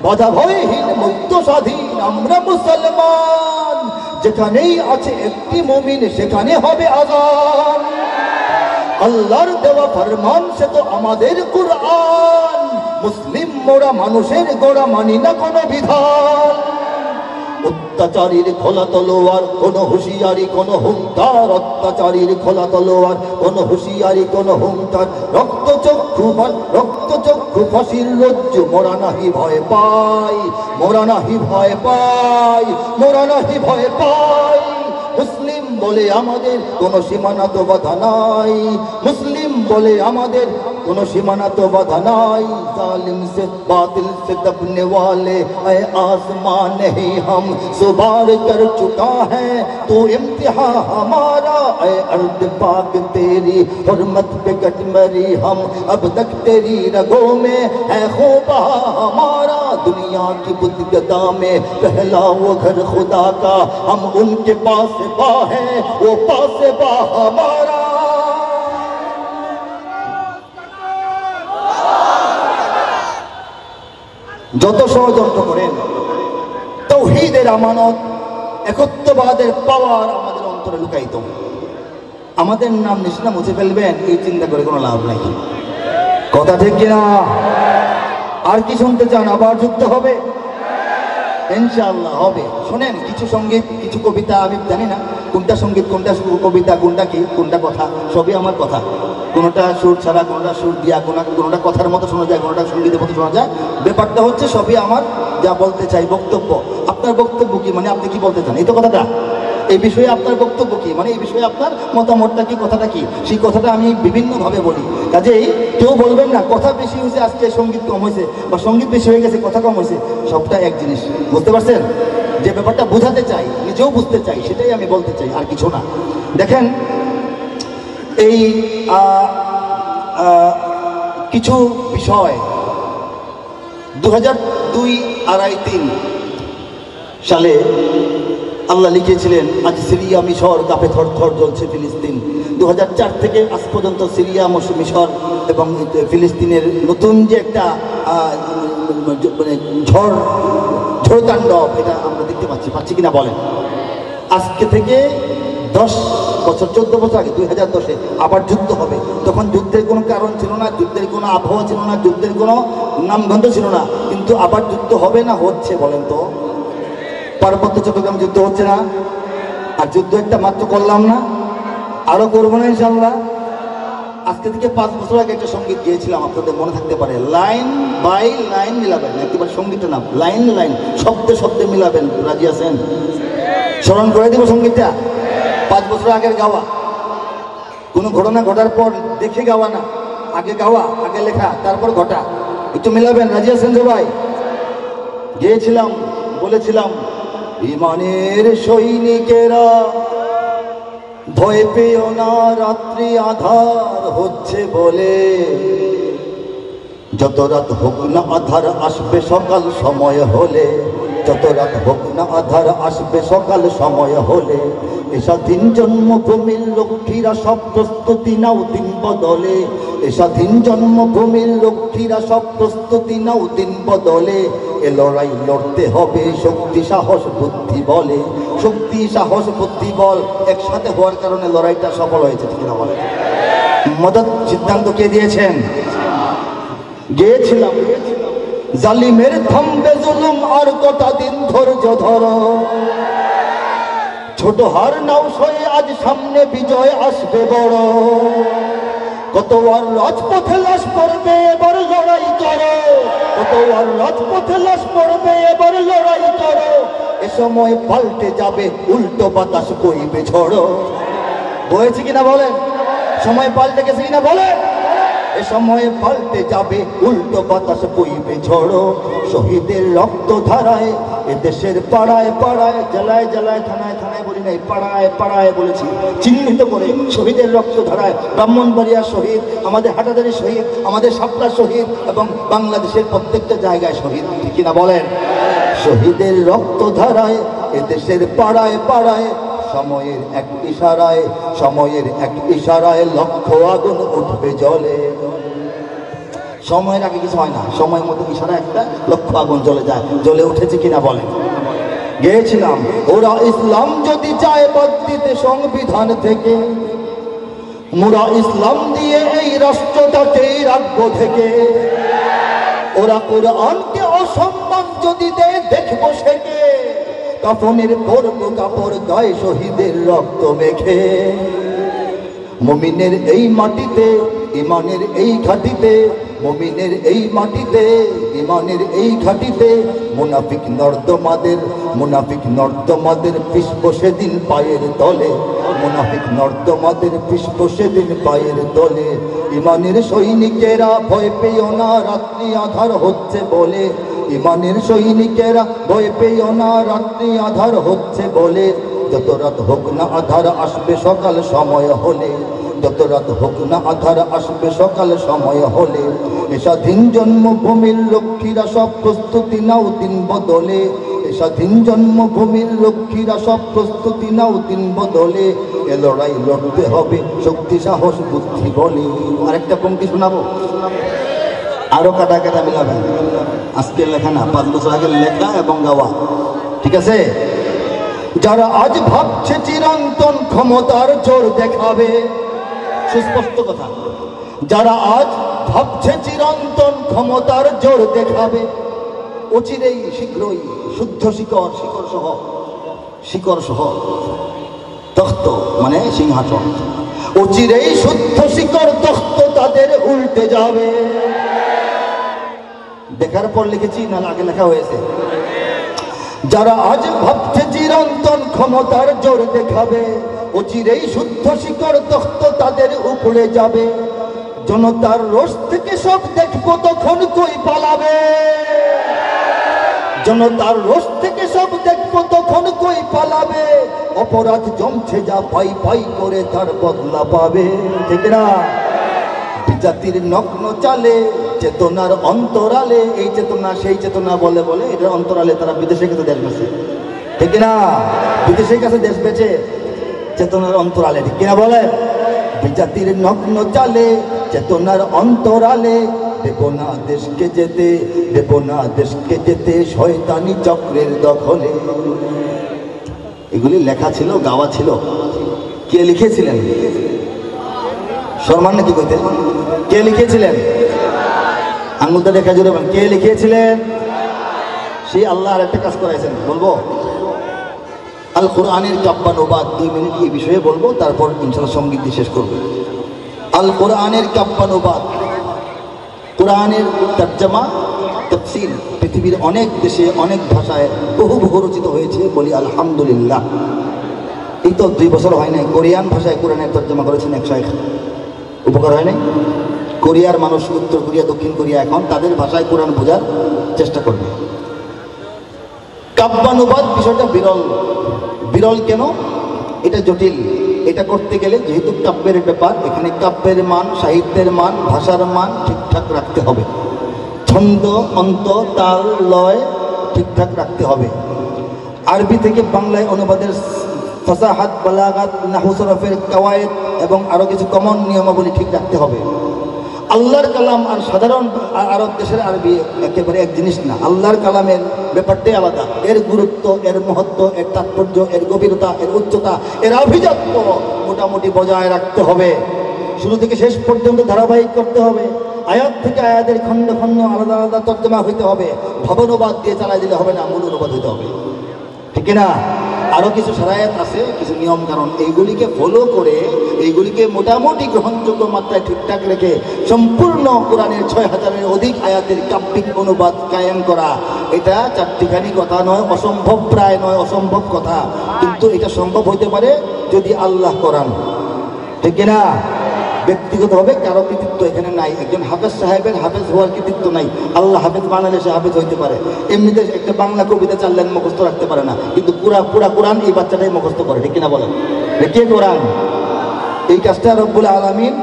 বাধা ভয়হীন মুক্ত স্বাধীন আমরা মুসলমান, যেখানেই আছে একটি মুমিন সেখানে হবে আযান। আল্লাহর দেওয়া ফরমান সে তো আমাদের কুরআন, মুসলিম মোরা মানুষের গোড়া মানি না কোনো বিধান। অত্যাচারীর খোলা তলোয়ার কোনো হুঁশিয়ারি কোনো হুঙ্কার, অত্যাচারীর খোলা তলোয়ার কোনো হুঁশিয়ারি কোনো হুঙ্কার। রক্তচক্ষু ফাঁসির রজ্জু মোরা নাহি ভয় পাই, মোরা নাহি ভয় পাই, মোরা নাহি ভয় পাই। মুসলিম বলে আমাদের কোনো সীমানা তো বাধা নাই, মুসলিম বলে আমাদের কোনো সীমানা তো বাধা নাই। জালিম से बातिल से दबने वाले ऐ आसमां नहीं हम सुबार कर चुका है तो इम्तिहान हमारा। ऐ अर्द पाक तेरी हुर्मत पे कट मरी हम, अब तक तेरी रगों में है खूबा हमारा। दुनिया की बुद्गदा में पहला वो घर खुदा का, हम उनके पास बा है वो पास बा हमारा। যত ষড়যন্ত্র করেন তাওহীদের আমানত একত্ববাদের পাওয়ার আমাদের অন্তরে লুকায়িত। আমাদের নাম নিশানা মুছে ফেলবেন এই চিন্তা করে কোনো লাভ নাই। কথা ঠিক কিনা? আর কি শুনতে চান? আবার যুদ্ধ হবে? ইনশাআল্লাহ হবে। শোনেন, কিছু সঙ্গীত কিছু কবিতা আমি জানি না কোনটা সঙ্গীত কোনটা কবিতা কোনটা কি কোনটা কথা, সবই আমার কথা। কোনোটা সুর ছাড়া কোনোটা সুর দিয়া, কোনোটা কথার মতো শোনা যায় কোনোটা সঙ্গীতের মতো শোনা যায়। ব্যাপারটা হচ্ছে সবই আমার যা বলতে চাই বক্তব্য। আপনার বক্তব্য কি, মানে আপনি কি বলতে চান এই তো কথাটা। এই বিষয়ে আপনার বক্তব্য কি, মানে এই বিষয়ে আপনার মতামতটা কি, কথাটা কি, সেই কথাটা আমি বিভিন্নভাবে বলি। কাজেই কেউ বলবেন না কথা বেশি হয়েছে আজকে সঙ্গীত কম হয়েছে, বা সঙ্গীত বেশি হয়ে গেছে কথা কম হয়েছে। সবটা এক জিনিস, বুঝতে পারছেন? যে ব্যাপারটা বোঝাতে চাই, নিজেও বুঝতে চাই, সেটাই আমি বলতে চাই, আর কিছু না। দেখেন, এই কিছু বিষয় 2002-03 সালে আল্লাহ লিখেছিলেন, আজ সিরিয়া মিশর কাঁপে থর থর জ্বলছে ফিলিস্তিন। 2004 থেকে আজ পর্যন্ত সিরিয়া মিশর এবং ফিলিস্তিনের নতুন যে একটা মানে ঝড়তাণ্ডব, এটা আমরা দেখতে পাচ্ছি কিনা বলেন? আজকে থেকে 10 বছর 14 বছর আগে 2010-এ আবার যুদ্ধ হবে। তখন যুদ্ধের কোনো কারণ ছিল না, যুদ্ধের কোনো আবহাওয়া ছিল না, যুদ্ধের কোনো নামগন্ধ ছিল না, কিন্তু আবার যুদ্ধ হবে না হচ্ছে? বলেন তো, পার্বত্য চট্টগ্রাম যুদ্ধ হচ্ছে না? আর যুদ্ধ একটা মাত্র করলাম না, আরো করবো না ইনশাল্লাহ। আজকে থেকে 5 বছর আগে একটা সঙ্গীত গিয়েছিলাম, আপনাদের মনে থাকতে পারে। লাইন বাই লাইন মিলাবেন, একেবারে সঙ্গীতের নাম লাইন লাইন, শব্দে শব্দে মিলাবেন। রাজি আছেন? স্মরণ করে দিব সঙ্গীতটা। 5 বছর আগের গাওয়া, কোনো ঘটনা ঘটার পর দেখে গাওয়া না, আগে গাওয়া, আগে লেখা, তারপর ঘটা। একটু মিলাবেন। রাজি আছেন সবাই? গিয়েছিলাম, বলেছিলাম, ইমানের সৈনিকেরা ভয় পেও না, রাত্রি আধার হচ্ছে বলে। যত রাত হোক না আধার আসবে সকাল সময় হলে, যত রাত হোক না আধার আসবে সকাল সময় হলে। এ স্বাধীন জন্মভূমির লক্ষ্মীরা সব প্রস্তুতি নাও দিন বদলে, এ স্বাধীন জন্মভূমির লক্ষ্মীরা সব প্রস্তুতি নাও দিন বদলে। এ লড়াই লড়তে হবে শক্তি সাহস বুদ্ধি বলে, শক্তি সাহস বুদ্ধি বল একসাথে হওয়ার কারণে লড়াইটা সফল হয়েছে। ঠিক না বলে? মদত সিদ্ধান্ত কে দিয়েছেন? গিয়েছিলাম, জালিমের থামবে জুলুম আর কটা দিন ধৈর্য ধরো। ছোট হার নাও সয়ে আজ সামনে বিজয় আসবে বড়। কত আর রাজপথে লাশ পড়বে এবার লড়াই করো, কত আর রাজপথে লাশ পড়বে এবার লড়াই করো। এ সময় পাল্টে যাবে উল্টো বাতাস বইবে ঝড়ো। বয়েছে কিনা বলেন? সময় পাল্টে গেছে কিনা বলেন? এ সময় পাল্টে যাবে উল্টো বাতাস বইবে ঝড়ো। শহীদের রক্ত ধারায় এ দেশের পাড়ায় পাড়ায়, জেলায় জেলায়, থানায় থানায় বলি নাই, পাড়ায় পাড়ায় বলেছি, চিহ্নিত করে শহীদের রক্ত ধারায়। ব্রাহ্মণবাড়িয়া শহীদ, আমাদের হাটাদারি শহীদ, আমাদের শাপলা শহীদ, এবং বাংলাদেশের প্রত্যেকটা জায়গায় শহীদ। ঠিক কিনা বলেন? শহীদের রক্ত ধারায় এ দেশের পাড়ায় পাড়ায়, সময়ের এক ইশারায়, সময়ের এক ইশারায় লক্ষ আগুন উঠবে জলে। সময়ের আগে কিছু হয় না, সময় মতো ইশারা একটা লক্ষ্য আগুন জ্বলে যায়। জ্বলে উঠেছে কিনা বলেন? গেয়েছিলাম, ওরা ইসলাম যদি চায় বাদ দিতে সংবিধান থেকে, মোরা ইসলাম দিয়ে এই রাষ্ট্রটাকেই রাখবো থেকে। ওরা কোরআনকে অসম্মান যদি দেয় দেখবো সেকে, কাফনের পরব কাপড় গায়ে শহীদের রক্ত মেখে। মুমিনের এই মাটিতে, ইমানের এই ঘাটিতে, মুমিনের এই মাটিতে, ইমানের এই ঘাটিতে, মুনাফিক নর্দমাদের পিছবো সেদিন পায়ের তলে। মুনাফিক নর্দমাদের পিছবো সেদিন পায়ের তলে। ইমানের সৈনিকেরা ভয় পেও না, রাত্রি আধার হচ্ছে বলে। ইমানের সৈনিকেরা ভয় পেও না, রাত্রি আধার হচ্ছে বলে। যত রাত হোক না আধার আসবে সকাল সময় হলে। যত রাত হোক না আধার আসবে সকাল সময় হলে। এ স্বাধীন জন্মভূমির লক্ষ্মীরা সব প্রস্তুতি নাও দিন বদলে। এ স্বাধীন জন্মভূমির লক্ষ্মীরা সব প্রস্তুতি নাও দিন বদলে। এ লড়াই লড়তে হবে শক্তি সাহস বুদ্ধি বলে। আরেকটা পংক্তি শোনাবো, আরো কাটা কাটা মিলাবেন। আজকের লেখা না, 5 বছর আগের লেখা এবং গাওয়া, ঠিক আছে? যারা আজ ভাবছে চিরন্তন ক্ষমতার জোর দেখাবে, সুস্পষ্ট কথা, যারা আজ ভাবছে চিরন্তন ক্ষমতার জোর দেখাবে, অচিরেই শীঘ্রই শুদ্ধ শিকড় সহ তখ্ত মানে সিংহাসন, অচিরেই শুদ্ধ শিকড় তখ্ত তাদের উল্টে যাবে। দেখার পর লিখেছি না আগে লেখা হয়েছে? যারা আজ ভাবছে চিরন্তন ক্ষমতার জোর দেখাবে, অচিরেই শুদ্ধ শিকড় তখ্ত তাদের উপরে যাবে। জনতার রোষ থেকে সব দেখবো তখন কই পালাবে। জনতার রোষ থেকে সব দেখবো তখন কই পালাবে। অপরাধ জমছে যা পাই পাই করে তার বদলা পাবে, ঠিক না? জাতির নগ্ন চালে চেতনার অন্তরালে, এই চেতনা সেই চেতনা বলে বলে এটার অন্তরালে তারা বিদেশের কাছে দেশ বেছে, ঠিক না? বিদেশের কাছে দেশ বেছে চেতনার অন্তরালে, ঠিক কিনা বলে? জাতির নগ্ন চালে চেতনার অন্তরালে, দেব না দেশকে যেতে, দেব না দেশকে যেতে শয়তানি চক্রের দখলে। এগুলি লেখা ছিল, গাওয়া ছিল। কে লিখেছিলেন? সম্মান নাকি কইতে? কে লিখেছিলেন? আঙুলটা দেখা জুড়ে বলেন, কে লিখেছিলেন? সেই আল্লাহ আর একটা কাজ করাইছেন, বলবো? আল কোরআনের কাব্যানুবাদ 2 মিনিট এই বিষয়ে বলবো, তারপর ইনশাআল্লাহ সঙ্গীত দিয়ে শেষ করবো। আল কোরআনের কাব্যানুবাদ, কোরআনের তর্জমা তাফসীর পৃথিবীর অনেক দেশে অনেক ভাষায় বহু রচিত হয়েছে, বলি আলহামদুলিল্লাহ। এই তো 2 বছর হয় নাই কোরিয়ান ভাষায় কোরআনের তর্জমা করেছেন এক শাইখ, উপকার হয় নাই? কোরিয়ার মানুষ, উত্তর কোরিয়া দক্ষিণ কোরিয়া, এখন তাদের ভাষায় কোরআন বোঝার চেষ্টা করবে। কাব্যানুবাদ বিষয়টা বিরল কেন? এটা জটিল। এটা করতে গেলে যেহেতু কাব্যের ব্যাপার, এখানে কাব্যের মান, সাহিত্যের মান, ভাষার মান ঠিকঠাক রাখতে হবে। ছন্দ, অন্ত, তাল, লয় ঠিকঠাক রাখতে হবে। আরবি থেকে বাংলায় অনুবাদের ফাসাহাত, বালাগাত, নাহু সরফের কাওয়ায়েদ এবং আরো কিছু কমন নিয়মাবলী ঠিক রাখতে হবে। আল্লাহর কালাম আর সাধারণ আরব দেশের আরবি একেবারে এক জিনিস না। আল্লাহর কালামের ব্যাপারটাই আলাদা। এর গুরুত্ব, এর মহত্ব, এর তাৎপর্য, এর গভীরতা, এর উচ্চতা, এর আভিজাত্য মোটামুটি বজায় রাখতে হবে। শুরু থেকে শেষ পর্যন্ত ধারাবাহিক করতে হবে। আয়াত থেকে আয়াতের খণ্ড খণ্ড আলাদা আলাদা তর্জমা হইতে হবে। ভবনুবাদ দিয়ে চালাই দিলে হবে না, মূল অনুবাদ হইতে হবে, ঠিক না? আরো কিছু শরায়াত আছে, কিছু নিয়ম কারণ, এইগুলিকে ফলো করে, এইগুলিকে মোটামুটি গ্রহণযোগ্য মাত্রায় ঠিকঠাক রেখে সম্পূর্ণ কোরআনের 6000-এর অধিক আয়াতের কাব্যিক অনুবাদ কায়েম করা, এটা চারটিখানি কথা নয়, অসম্ভব, প্রায় নয়, অসম্ভব কথা। কিন্তু এটা সম্ভব হইতে পারে যদি আল্লাহ করান, ঠিক না? ব্যক্তিগতভাবে কারো কৃতিত্ব এখানে নাই। একজন হাফেজ সাহেবের হাফেজ হওয়ার কৃতিত্ব নাই। আল্লাহ হাফেজ বানালে সে হাফেজ হইতে পারে। এমনিতে একটা বাংলা কবিতা 4 লাইন মুখস্থ রাখতে পারে না, কিন্তু পুরা কোরআন এই বাচ্চাটাই মুখস্থ করে, ঠিক কিনা বলেন? কে কোরআন? এই কাজটা রব্বুল আলামিন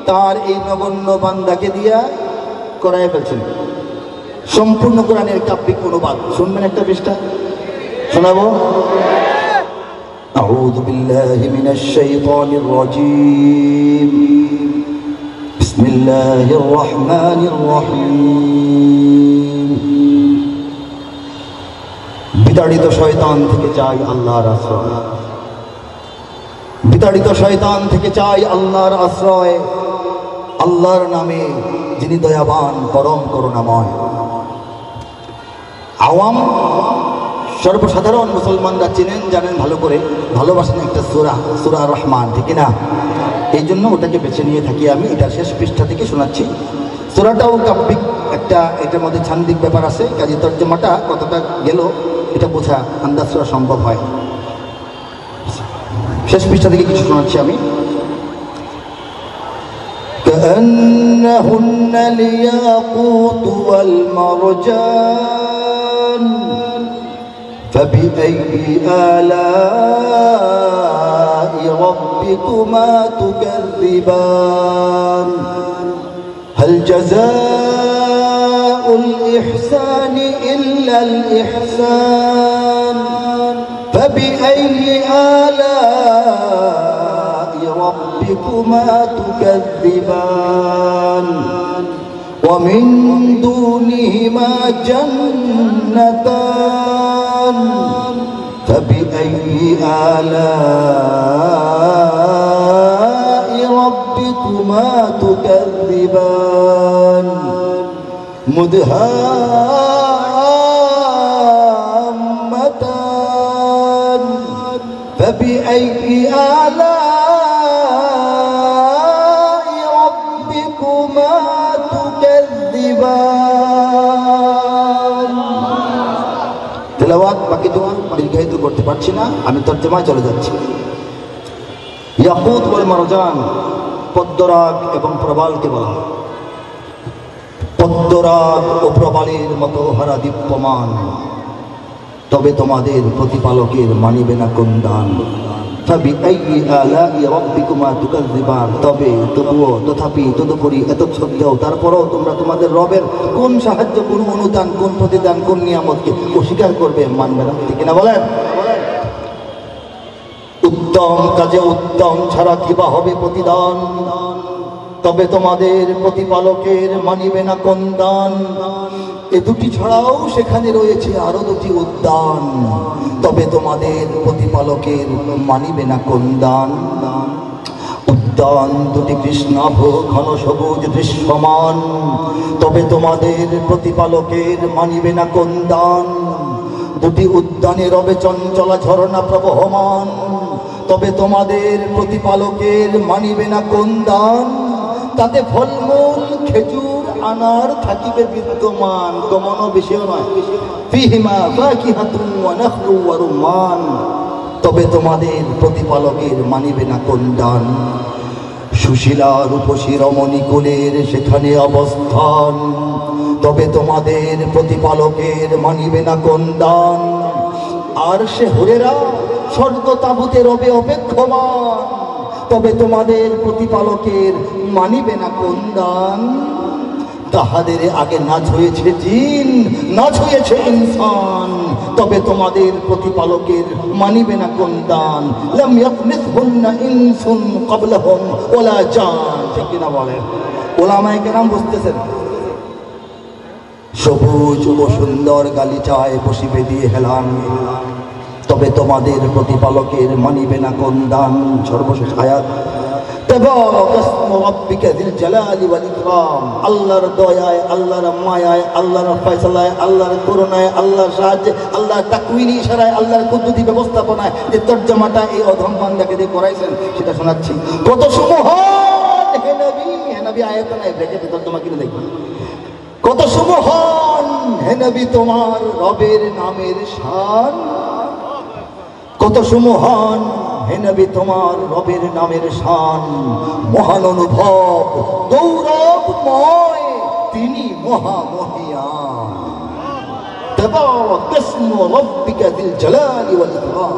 তার এই নগণ্য বান্দাকে দিয়া করায় ফেলছেন। সম্পূর্ণ কোরআনের কাব্যিক অনুবাদ শুনবেন, একটা পৃষ্ঠা শোনাবো। أعوذ بالله من الشيطان الرجيم بسم বিসমিল্লাহির রহমানির রহিম। বিতাড়িত শয়তান থেকে চাই আল্লাহর আশ্রয়, বিতাড়িত শয়তান থেকে চাই আল্লাহর আশ্রয়, আল্লাহর নামে যিনি দয়াবান পরম করুণাময়। আওয়াম সর্বসাধারণ মুসলমানরা চেনেন জানেন ভালো করে, ভালোবাসেন একটা সূরা, সূরা রহমান, ঠিক না? এই জন্য ওটাকে বেছে নিয়ে থাকি আমি। এটা শেষ পৃষ্ঠা থেকে শোনাচ্ছি। সূরাটাও কাব্যিক একটা, এটার মধ্যে ছান্দিক ব্যাপার আছে, কাজে তর্জমাটা কতটা গেল এটা বোঝা আন্দাজ করা সম্ভব হয়। শেষ পৃষ্ঠা থেকে কিছু শোনাচ্ছি আমি। كأنهن الياقوت والمرجان فبأي آلاء ربكما تكذبان هل جزاء الإحسان إلا الإحسان فبأي آلاء ربكما تكذبان ومن دونهما جنتان فبأي آلاء ربكما تكذبان مدهامتان فبأي آلاء ربكما تكذبان তেলাওয়াত বাকিটুকু দীর্ঘায়িত করতে পারছি না, আমি তর্জমায় চলে যাচ্ছি। ইয়াকুত ওয়াল মারজান, পদ্মরাগ এবং প্রবালকে বলা হয়। পদ্মরাগ ও প্রবালের মতো হারা দীপ্যমান, তবে তোমাদের প্রতিপালকের মানিবে না কোন দান। ফাবিআইয়ি আলাই রাব্বিকুমা তুকাযযিবান, তবে তবুও তথাপি তদুপরি এত সত্ত্বেও তারপরেও তোমরা তোমাদের রবের কোন সাহায্য, কোন অনুদান, কোন প্রতিদান, কোন নিয়ামতকে অস্বীকার করবে, মানবে না, ঠিক না বলেন? উত্তম কাজে উত্তম ছাড়া কিবা হবে প্রতিদান, তবে তোমাদের প্রতিপালকের মানিবে না কোন দান। এ দুটি ছাড়াও সেখানে রয়েছে আরো দুটি উদ্যান, তবে তোমাদের প্রতিপালকের মানিবে না কোন দান। উদ্যান দুটি কৃষ্ণাভ ঘন সবুজ দৃশ্যমান, তবে তোমাদের প্রতিপালকের মানিবে না কোন দান। দুটি উদ্যানে রবে চঞ্চলা ঝরনা প্রবহমান, তবে তোমাদের প্রতিপালকের মানিবে না কোন দান। তাতে ফলমূল খেজুর আনার থাকিবে বিদ্যমান, কমন বেশিও নয়। ফিহিমা ফাকিহাতুন ওয়া নাখলু ওয়া রুম্মান, তবে তোমাদের প্রতিপালকের মানিবে না কোন দান। সুশীলা রূপসী রমণী কুলের সেখানে অবস্থান, তবে তোমাদের প্রতিপালকের মানিবে না কোন দান। আর সে হুরেরা স্বর্গ তাবুতে রবে অপেক্ষমান, তবে তোমাদের প্রতিপালকের মানিবে না কোন দান। তাহাদের আগে নাচ হয়েছে জিন, নাচ হয়েছে ইনসান, তবে তোমাদের প্রতিপালকের মানিবে না কোন দান। লাম ইয়াতমিসহুন্না ইনসুন ক্বাবলাহুম ওয়ালা জান, ঠিক না বলেন? ওলামায়ে কেরাম বুঝতেছেন। সবুজ ও সুন্দর গালিচায় বসিবে দিয়ে হেলান, তবে তোমাদের প্রতিপালকের মানিবে না কোন দান। সর্বশেষ আয়াত, আল্লাহর দয়ায়, আল্লাহর মায়ায়, আল্লাহর ফয়সালায়, আল্লাহর করুণায়, আল্লাহর সাহায্যে, আল্লাহর তাকওয়িনি ইশারায়, আল্লাহর কুদরতি ব্যবস্থাপনায় যে তর্জমাটা এই অধম বান্দাকে দিয়ে করাইছেন সেটা শোনাচ্ছি। কত সুমহান হে নবী, হে নবী আয়াত নাই ব্র্যাকেটে তর্জমা কিনে দেখবেন। কত সুমহান হে নবী তোমার রবের নামের শান, কত সুমহান হে নবী তোমার রবের নামের শান। মহান অনুভব গৌরবময় তিনি মহামহিয়ান। তাবারাক ইসমু রাব্বিকা যিল জালালি ওয়াল ইকরাম।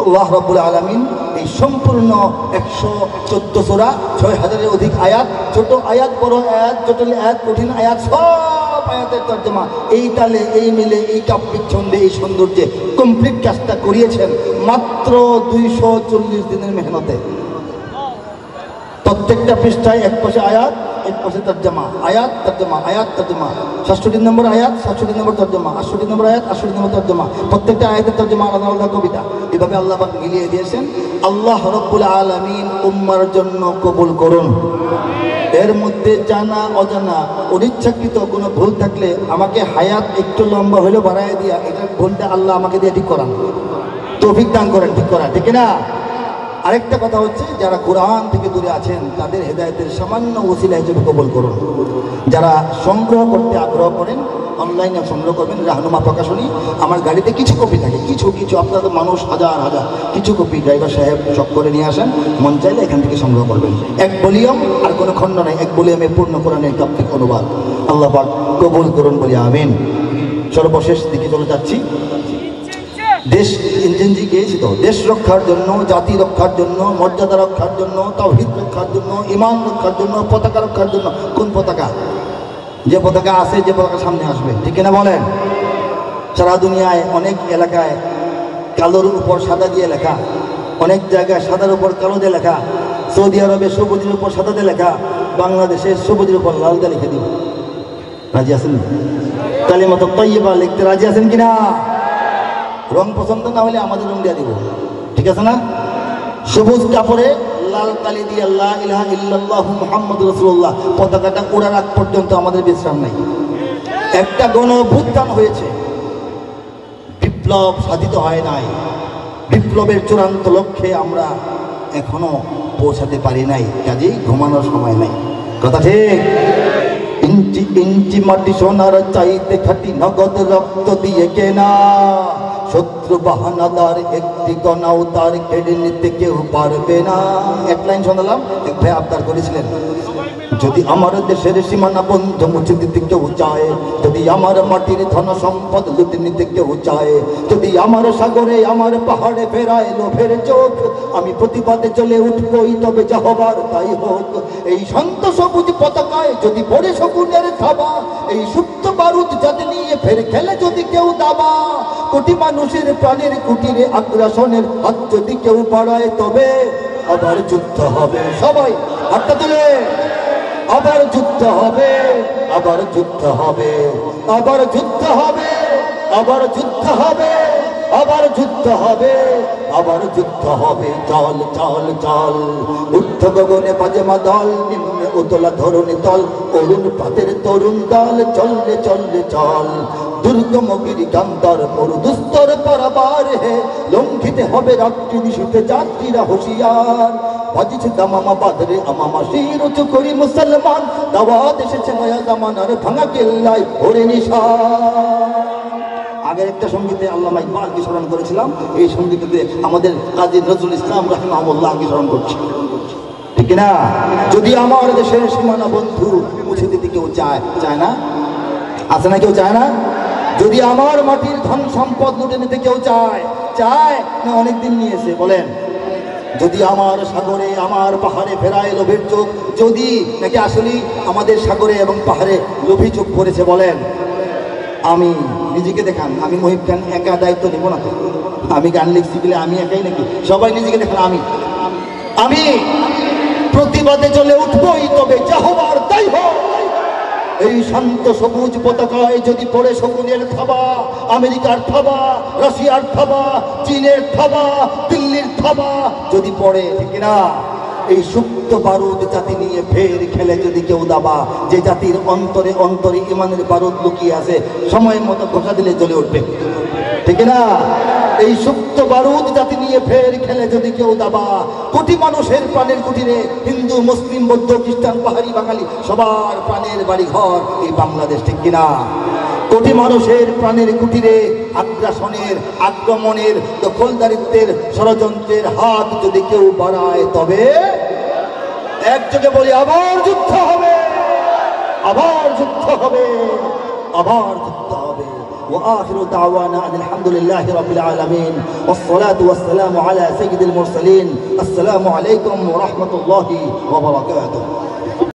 আল্লাহ রাব্বুল আলামিন এই সম্পূর্ণ 114 সূরা, 6000-এর অধিক আয়াত, ছোট আয়াত, বড় আয়াত, জটিল আয়াত, কঠিন আয়াত, সব আয়াতের তর্জমা এই তালে, এই মিলে, এই কাব্যিক ছন্দে, এই সৌন্দর্যে কমপ্লিট কাজটা করিয়েছেন মাত্র 240 দিনের মেহনতে। প্রত্যেকটা পৃষ্ঠায় এক পাশে আয়াত, এর পাশে তর্জমা, আয়াত তর্জমা, আয়াত তর্জমা, 67 নম্বর আয়াত 67 নম্বর তর্জমা, 68 নম্বর আয়াত 68 নম্বর তর্জমা, প্রত্যেকটা আয়াতের তর্জমা আলাদা আলাদা কবিতা। এভাবে আল্লাহ পাক মিলিয়ে দিয়েছেন। আল্লাহ রাব্বুল আলামিন উম্মার জন্য কবুল করুন। এর মধ্যে জানা অজানা অনিচ্ছাকৃত কোনো ভুল থাকলে আমাকে হায়াত একটু লম্বা হলেও বাড়ায় দিয়া এটা ভুলটা আল্লাহ আমাকে দিয়ে ঠিক করান, তৌফিক দান করেন ঠিক করা, ঠিক না? আরেকটা কথা হচ্ছে, যারা কোরআন থেকে দূরে আছেন তাদের হেদায়েতের সামান্য ওসিলা হিসেবে কবুল করুন। যারা সংগ্রহ করতে আগ্রহ করেন অনলাইনে সংগ্রহ করবেন। রাহনুমা প্রকাশনী আমার গাড়িতে কিছু কপি থাকে, কিছু আপনাদের মানুষ হাজার হাজার কিছু কপি ড্রাইভার সাহেব সব করে নিয়ে আসেন, মন চাইলে এখান থেকে সংগ্রহ করবেন। এক ভলিউম আর কোনো খণ্ড নাই, এক ভলিউমে পূর্ণ কোরআনের কাব্যিক অনুবাদ। আল্লাহ পাক কবুল করুন বলি আমিন। সর্বশেষ দিকে চলে যাচ্ছি। দেশ ইঞ্জিনজি গিয়েছি তো, দেশ রক্ষার জন্য, জাতি রক্ষার জন্য, মর্যাদা রক্ষার জন্য, তাওহীদ রক্ষার জন্য, ঈমান রক্ষার জন্য, পতাকা রক্ষার জন্য। কোন পতাকা? যে পতাকা আছে, যে পতাকা সামনে আসবে, ঠিক কিনা বলেন? সারা দুনিয়ায় অনেক এলাকায় কালোর উপর সাদা দিয়ে লেখা, অনেক জায়গায় সাদার উপর কালো দিয়ে লেখা। সৌদি আরবে সবুজের উপর সাদা দিয়ে লেখা, বাংলাদেশে সবুজের উপর লাল দিয়ে লিখে দিব। রাজি আছেন? কালিমাত তাইয়্যিবা লিখতে রাজি আছেন কিনা? রং পছন্দ না হলে আমাদের রং দিয়ে দিব, ঠিক আছে না? সবুজ কাপড়ে লাল কালি দিয়ে লা ইলাহা ইল্লাল্লাহু মুহাম্মাদুর রাসূলুল্লাহ পতাকাটা ওড়ার আগ পর্যন্ত আমাদের বিশ্রাম নাই। একটা গণ অভ্যুত্থান হয়েছে, বিপ্লব সাধিত হয় নাই। বিপ্লবের চূড়ান্ত লক্ষ্যে আমরা এখনো পৌঁছাতে পারি নাই, কাজেই ঘুমানোর সময় নাই। কথা ঠিক? ইঞ্চি ইঞ্চি মাটি সোনার চাইতে খাটি, নগদ রক্ত দিয়ে কেনা। শত্রু বাহানাদার একটি গণাও তার কেড়ে নিতে কেউ পারবে না। এক লাইন শোনালাম, এক ভাই আবদার করেছিলেন, যদি আমার দেশের সীমানা বন্ধ মুছে দিতে কেউ চায়, যদি আমার মাটির ধন সম্পদ লুটে নিতে কেউ চায়, যদি আমার সাগরে আমার পাহাড়ে ফেরায় লোভের চোখ, আমি প্রতিবাদে চলে উঠবই, তবে যা হবার তাই হোক। এই শান্ত সবুজ পতাকায় যদি পড়ে শকুনের থাবা, এই সুপ্ত বারুদ যাতে নিয়ে ফের খেলে যদি কেউ দাবা, কোটি মানুষের প্রাণের কুটিরে আগ্রাসনের হাত যদি কেউ বাড়ায়, তবে আবার যুদ্ধ হবে। সবাই হাতটা তুলে, আবার যুদ্ধ হবে, আবার যুদ্ধ হবে, আবার যুদ্ধ হবে, আবার যুদ্ধ হবে, আবার যুদ্ধ হবে, আবার যুদ্ধ হবে। চল চল চল, ঊর্ধ্ব গগনে বাজে মাদল, নিম্নে উতলা ধরণী তল, অরুণ পাতের তরুণ দল, চললে চললে চল। দুর্গম গিরি গান্তর মরু দুস্তর পারাবার হে, লঙ্ঘিতে হবে রাত্রি নিশীথে যাত্রীরা হুঁশিয়ার। বাজিছে দামামা বাদরে আমামা, শির উঁচু করি মুসলমান, দাওয়াত এসেছে নয়া জামানার, ভাঙা কেল্লায় ওরে নিশান। আগের একটা সঙ্গীতে আল্লামা ইকবালকে স্মরণ করেছিলাম, এই সঙ্গীতে আমাদের কাজী নজরুল ইসলাম রাহিমাহুল্লাহকে স্মরণ করছি, ঠিক না? যদি আমার দেশের সীমানা বন্ধু মুছে দিতে কেউ চায়, চায় না? আছে না কেউ চায় না? যদি আমার মাটির ধন সম্পদ লুটে নিতে কেউ চায়, চায় না? অনেকদিন নিয়েছে, বলেন। যদি আমার সাগরে আমার পাহাড়ে ফেরায় লোভের চোখ, যদি নাকি আসলে আমাদের সাগরে এবং পাহাড়ে লোভী চোখ পড়েছে, বলেন। আমি নিজেকে দেখান, আমি মহিব খান একা দায়িত্ব নেব না তো। আমি গান লিখছি বলে আমি একাই নাকি? সবাই নিজেকে দেখান। আমি প্রতিবাদে চলে উঠবই, তবে যা হবার তাই হোক। এই শান্ত সবুজ পতাকায় যদি পড়ে শকুনের থাবা, আমেরিকার থাবা, রাশিয়ার থাবা, চীনের থাবা, দিল্লির থাবা যদি পড়ে, ঠিক না? এই সুপ্ত বারুদ জাতি নিয়ে ফের খেলে যদি কেউ দাবা, যে জাতির অন্তরে অন্তরে ইমানের বারুদ লুকিয়ে আছে, সময় মতো ঘোষা দিলে জ্বলে উঠবে, ঠিক না? এই সুপ্ত বারুদ জাতি নিয়ে ফের খেলে যদি কেউ দাবা, কোটি মানুষের প্রাণের কুটিরে, হিন্দু মুসলিম বৌদ্ধ খ্রিস্টান পাহাড়ি বাঙালি সবার প্রাণের বাড়ি ঘর এই বাংলাদেশ, ঠিক কিনা? কোটি মানুষের প্রাণের কুটিরে আগ্রাসনের, আক্রমণের, দখলদারিত্বের, ষড়যন্ত্রের হাত যদি কেউ বাড়ায়, তবে একযোগে বলি আবার যুদ্ধ হবে, আবার যুদ্ধ হবে, আবার যুদ্ধ হবে। وآخر دعوانا أن الحمد لله رب العالمين والصلاة والسلام على سيد المرسلين. السلام عليكم ورحمة الله وبركاته.